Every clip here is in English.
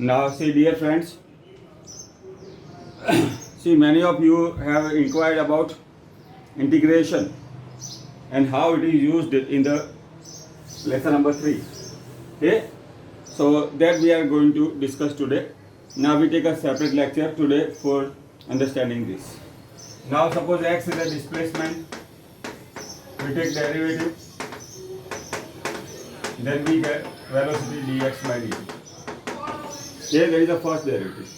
Now see dear friends, see many of you have inquired about integration and how it is used in the lesson number 3. Okay, so that we are going to discuss today. Now we take a separate lecture today for understanding this. Now suppose x is a displacement, we take derivative, then we get velocity dx by dt. Okay, there is the first derivative.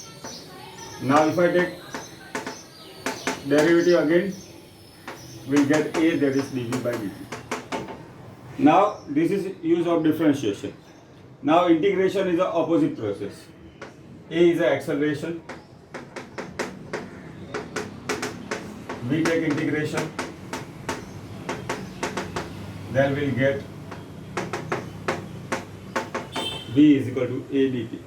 Now if I take derivative again, we get a, that is dv by dt. Now this is use of differentiation. Now integration is the opposite process. A is the acceleration. We take integration, then we'll get v is equal to a dt.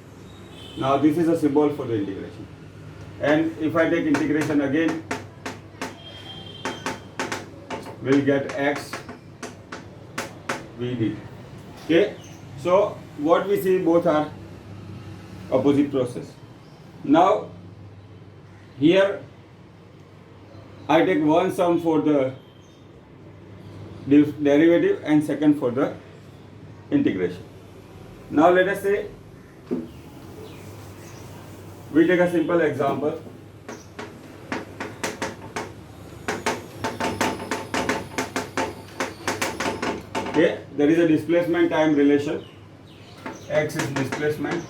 Now this is a symbol for the integration. And if I take integration again, we'll get x v dt. Okay, so what we see, both are opposite process. Now here I take one sum for the derivative and second for the integration. Now let us say we take a simple example. Okay, there is a displacement time relation. X is displacement,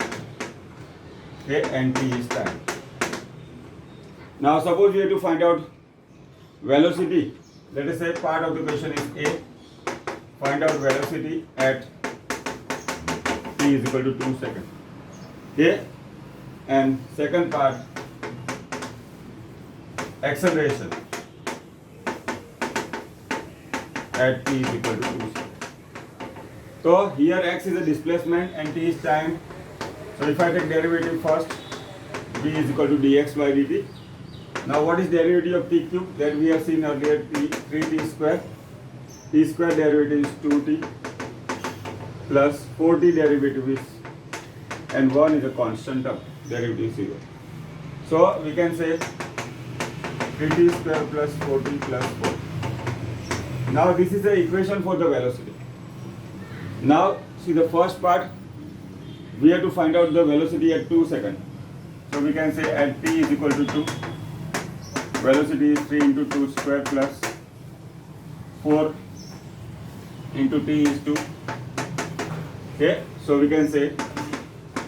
okay, and t is time. Now suppose we have to find out velocity. Let us say part of the question is A. Find out velocity at t is equal to 2 seconds. Okay, and second part, acceleration at t is equal to 2 seconds. So here x is a displacement and t is time. So if I take derivative first, v is equal to dx by dt. Now what is derivative of t cube? That we have seen earlier, 3t square. T square derivative is 2t plus 4t derivative is, and 1 is a constant term, derivative is 0. So we can say 3t square plus 4t plus 4. Now this is the equation for the velocity. Now see the first part, we have to find out the velocity at 2 seconds. So we can say at t is equal to 2, velocity is 3 into 2 square plus 4 into t is 2. Okay, so we can say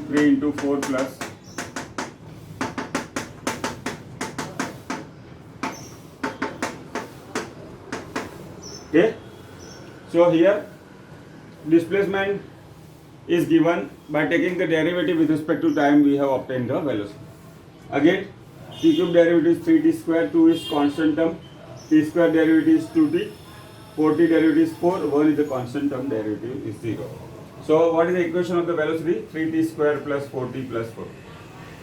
3 into 4 plus okay. So here displacement is given by taking the derivative with respect to time. We have obtained the velocity. Again, t cube derivative is 3t square, 2 is constant term, t square derivative is 2t, 4t derivative is 4, 1 is the constant term, derivative is 0. So what is the equation of the velocity? 3t square plus 4t plus 4.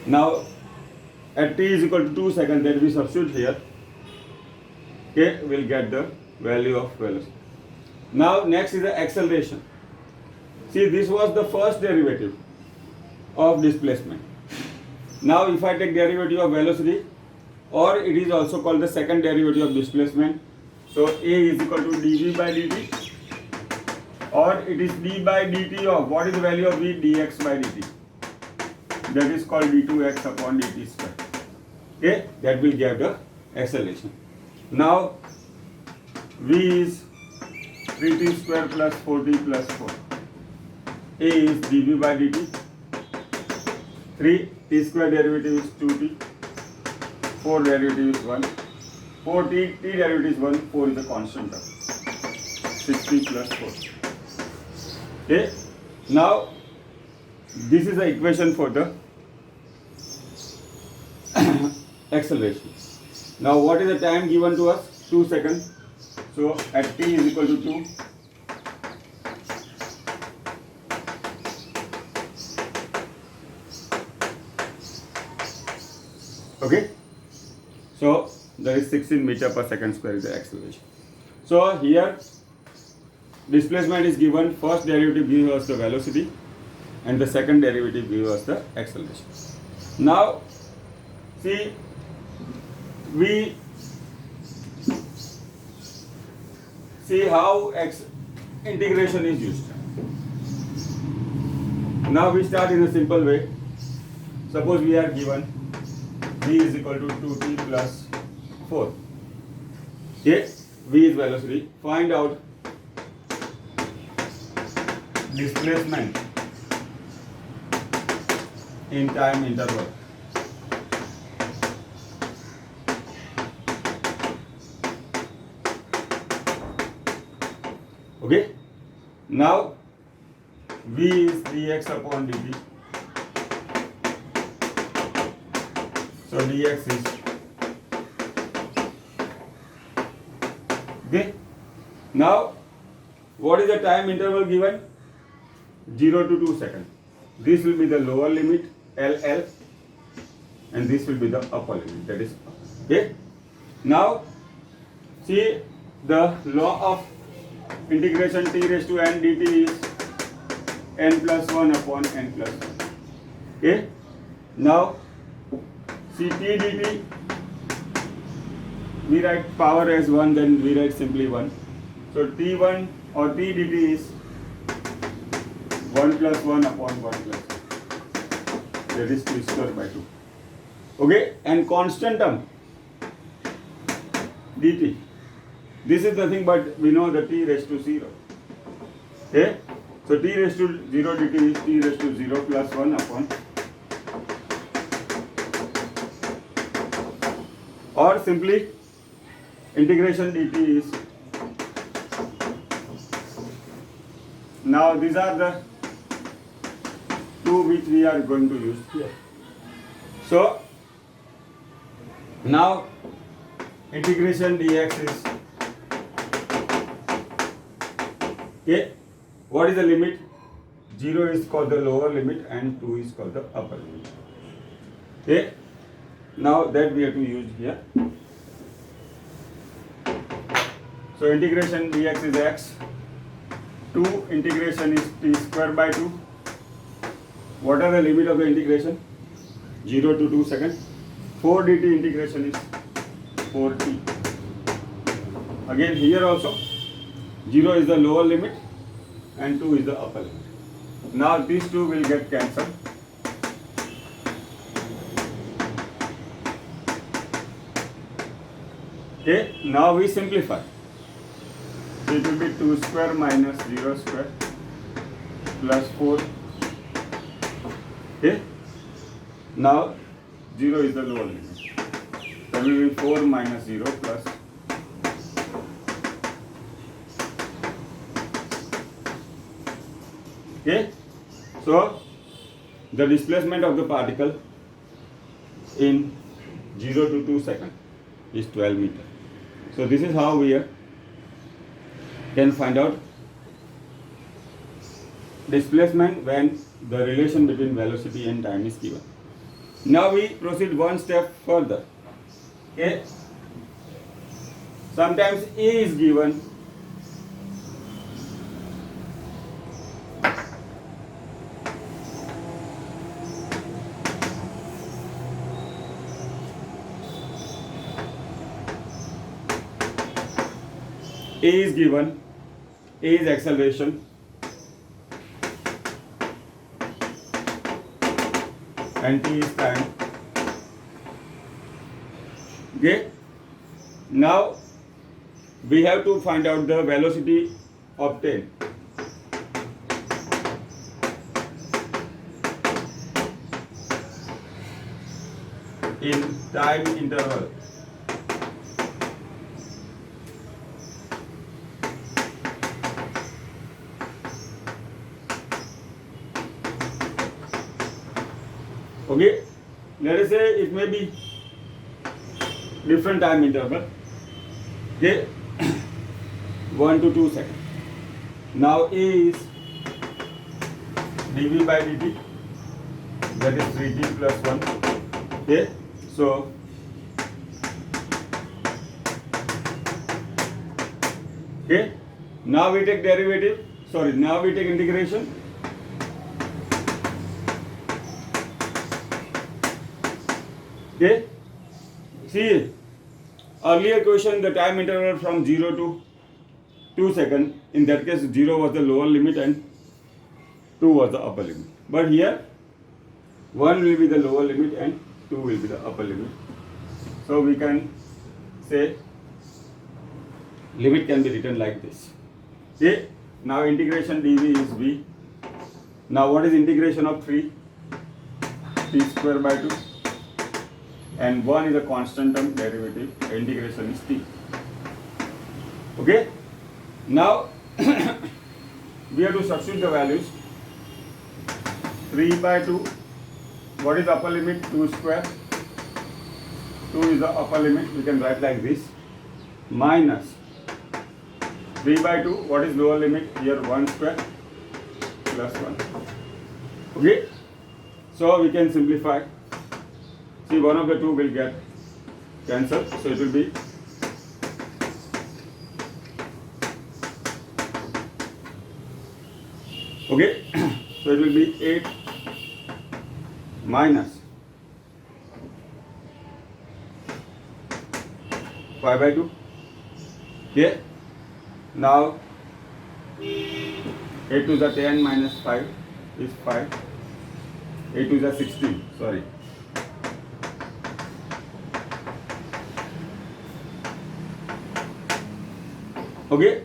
Now at t is equal to 2 seconds, that we substitute here. Okay, we'll get the value of velocity. Now next is the acceleration. See, this was the first derivative of displacement. Now if I take derivative of velocity, or it is also called the second derivative of displacement, so a is equal to dv by dt, or it is d by dt of, what is the value of v? Dx by dt. That is called d2x upon dt square. Okay, that will give the acceleration. Now v is 3t square plus 4t plus 4. A is dv by dt. 3 t square derivative is 2t. 4 derivative is 1. 4t, t derivative is 1. 4 is a constant term. 6t plus 4. Okay. Now this is the equation for the acceleration. Now what is the time given to us? 2 seconds. So at t is equal to 2. Okay. So there is 16 meter per second square is the acceleration. So here displacement is given, first derivative gives us the velocity, and the second derivative gives us the acceleration. Now see, we see how integration is used. Now we start in a simple way. Suppose we are given v is equal to 2t plus 4. Okay, v is velocity. Find out displacement in time interval. Okay, now v is dx upon dt. So dx is, okay. Now what is the time interval given? 0 to 2 seconds. This will be the lower limit LL, and this will be the upper limit, that is, okay. Now see, the law of integration t raised to n dt is n plus 1 upon n plus 1. Okay. Now see, t dt, we write power as 1, then we write simply 1. So t1 or t dt is 1 plus 1 upon 1 plus 1. That is t square by 2. Okay. And constant term dt. This is nothing but we know the t raised to 0. Okay. So t raised to 0 dt is t raised to 0 plus 1 upon, or simply integration dt is, now these are the two which we are going to use here. So now integration dx is, okay, what is the limit? 0 is called the lower limit and 2 is called the upper limit. Okay, now that we have to use here. So integration dx is x, 2 integration is t square by 2. What are the limit of the integration? 0 to 2 seconds. 4 dt integration is 4t. Again here also 0 is the lower limit and 2 is the upper limit. Now these two will get cancelled. Okay, now we simplify. So it will be 2 square minus 0 square plus 4. Okay, now 0 is the lower limit. That will be 4 minus 0 plus. Okay, so the displacement of the particle in 0 to 2 seconds is 12 meters. So this is how we can find out displacement when the relation between velocity and time is given. Now we proceed one step further. Okay, sometimes A is given, A is given, A is acceleration, and t is time. Okay, now we have to find out the velocity obtained. In time interval. Okay, let us say it may be different time interval. Okay, 1 to 2 seconds. Now A is dV by dt, that is 3t plus 1. Okay, so okay, now we take derivative. Now we take integration. Okay. See, earlier question the time interval from 0 to 2 seconds. In that case 0 was the lower limit and 2 was the upper limit. But here 1 will be the lower limit and 2 will be the upper limit. So we can say limit can be written like this. Okay. Now integration dv is v. Now what is integration of 3? T square by 2. And 1 is a constant term derivative. Integration is t. Okay. Now we have to substitute the values. 3 by 2. What is the upper limit? 2 square. 2 is the upper limit. We can write like this. Minus 3 by 2. What is lower limit? Here 1 square plus 1. Okay. So we can simplify. See, one of the two will get cancelled. So it will be okay. So it will be 8 minus 5 by 2. Okay. Now 8 to the 10 minus 5 is 5. 8 to the 16. Sorry. Okay.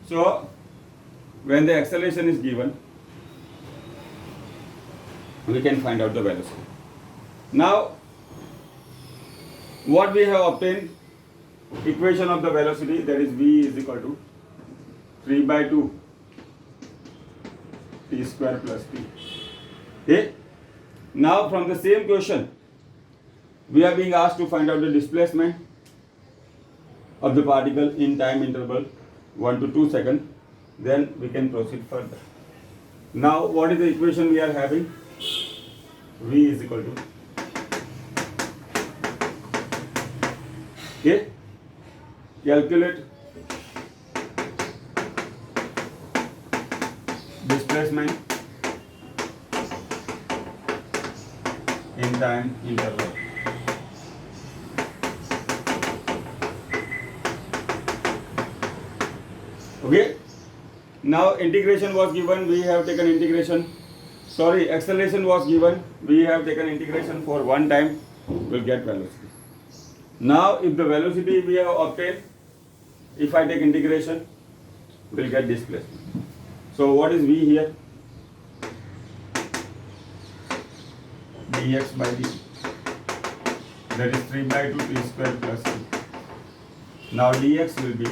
So when the acceleration is given, we can find out the velocity. Now, what we have obtained, equation of the velocity, that is v is equal to 3 by 2 t square plus t. Okay. Now from the same question, we are being asked to find out the displacement of the particle in time interval 1 to 2 seconds. Then we can proceed further. Now what is the equation we are having? V is equal to, okay, calculate displacement in time interval. Okay. Now integration was given, we have taken integration. Sorry, acceleration was given, we have taken integration for one time, we'll get velocity. Now if the velocity we have obtained, if I take integration, we'll get displacement. So what is v here? Dx by dt. That is 3 by 2 t square plus t. Now dx will be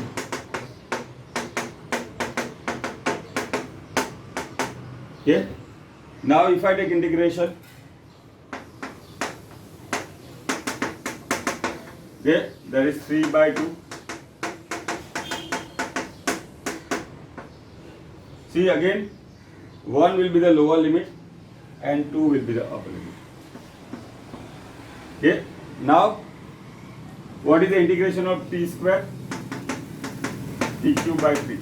okay. Now if I take integration, okay, that is 3 by 2. See again, 1 will be the lower limit and 2 will be the upper limit. Okay. Now what is the integration of t square? T cube by 3.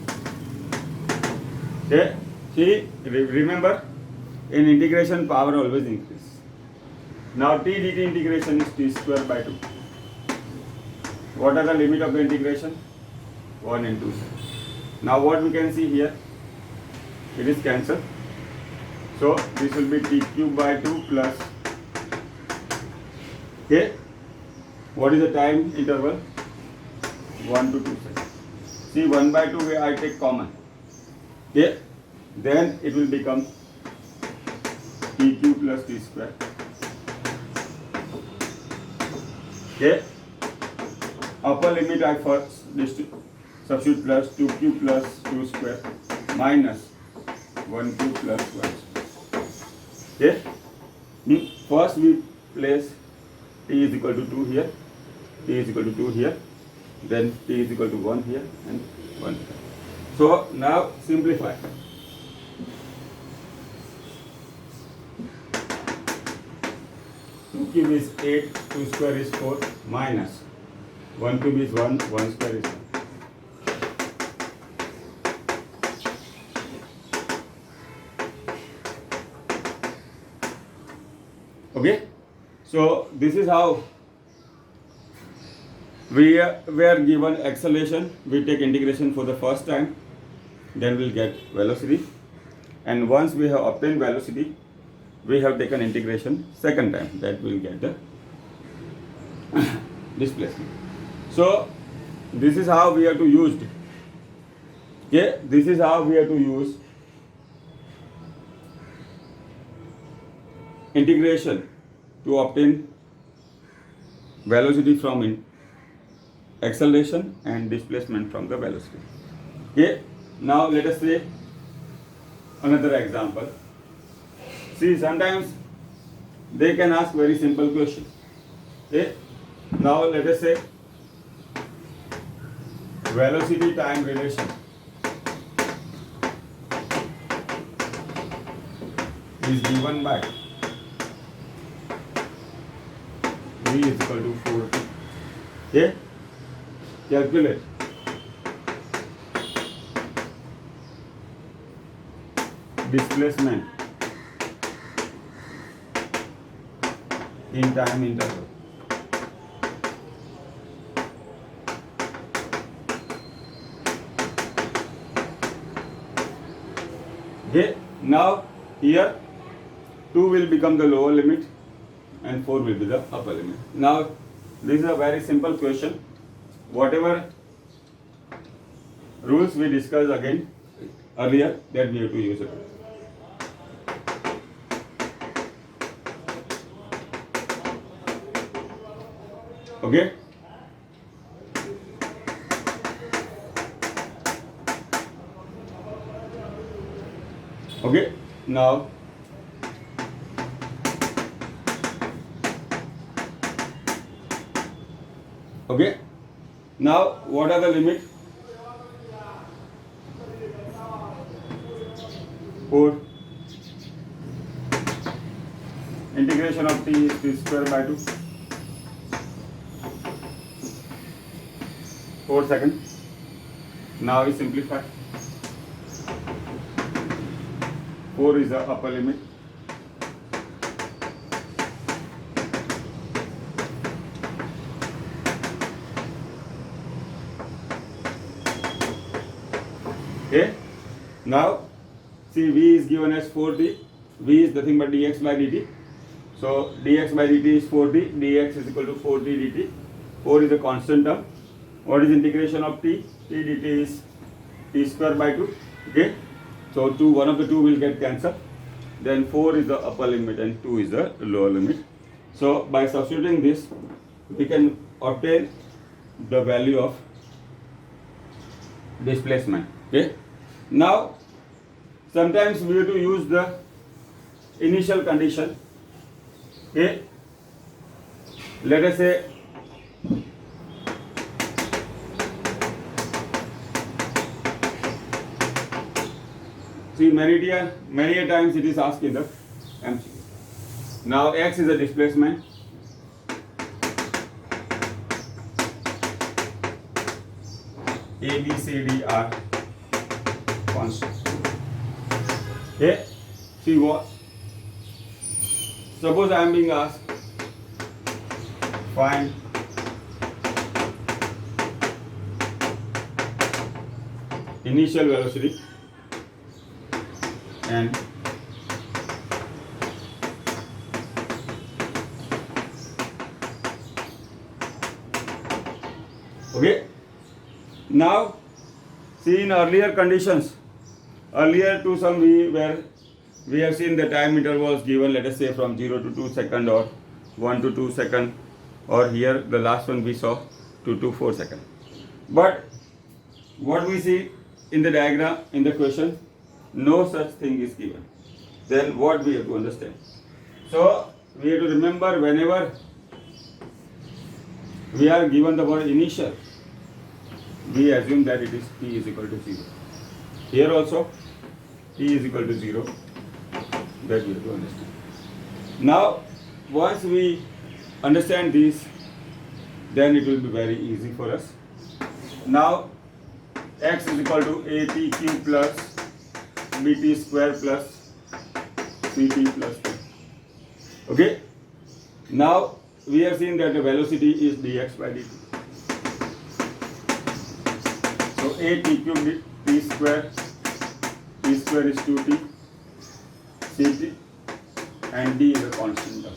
Okay. See, remember, in integration power always increase. Now t dt integration is t square by 2. What are the limit of the integration? 1 and 2. Now what we can see here? It is cancelled. So this will be t cube by 2 plus, okay, what is the time interval? 1 to 2 seconds. See, 1 by 2 where I take common. Okay. Then it will become t cube plus t square. Okay. Upper limit I first substitute plus 2 cube plus 2 square minus 1 cube plus 1 square. Okay. First we place t is equal to 2 here, t is equal to 2 here, then t is equal to 1 here and 1 here. So now simplify. 2 cube is 8, 2 square is 4, minus 1 cube is 1, 1 square is 1. Okay. So this is how we are given acceleration. We take integration for the first time, then we'll get velocity, and once we have obtained velocity, we have taken integration second time, that will get the displacement. So this is how we have to use. Okay, this is how we have to use integration to obtain velocity from acceleration and displacement from the velocity. Okay, now let us say another example. See, sometimes they can ask very simple question. Okay, now let us say velocity time relation is given by v is equal to 4t. Okay, calculate displacement in time interval. Okay, now here 2 will become the lower limit and 4 will be the upper limit. Now this is a very simple question. Whatever rules we discussed again earlier, that we have to use it. Okay. Okay, now what are the limits? 4. Integration of t is t square by 2. 4 seconds. Now we simplify. 4 is the upper limit. Okay. Now see, v is given as 4t. V is nothing but dx by dt. So dx by dt is 4t. dx is equal to 4t dt. 4 is a constant term. What is integration of t? T dt is t square by 2. Okay. So one of the two will get cancelled. Then 4 is the upper limit and 2 is the lower limit. So by substituting this, we can obtain the value of displacement. Okay. Now sometimes we have to use the initial condition. Okay. Let us say see, many a times it is asked in the MCQ. Now x is a displacement. A, B, C, D are constants. Okay. See what? Suppose I am being asked find initial velocity and okay. Now see, in earlier conditions, earlier to some we have seen the time intervals given, let us say from 0 to 2 seconds or 1 to 2 seconds, or here the last one we saw 2 to 4 seconds. But what we see in the diagram, in the question, no such thing is given. Then what we have to understand? So we have to remember, whenever we are given the word initial, we assume that it is t is equal to 0. Here also t is equal to 0. That we have to understand. Now once we understand this, then it will be very easy for us. Now x is equal to atq plus bt square plus ct plus 2. Okay. Now we have seen that the velocity is dx by dt. So a t cube t square is 2t, ct, and d is a constant term.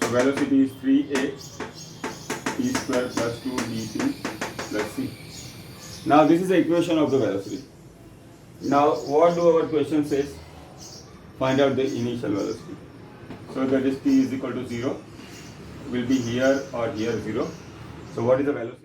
So velocity is 3a t square plus 2 dt plus c. Now this is the equation of the velocity. Now what do our question says? Find out the initial velocity. So that is t is equal to 0, will be here or here 0. So what is the velocity?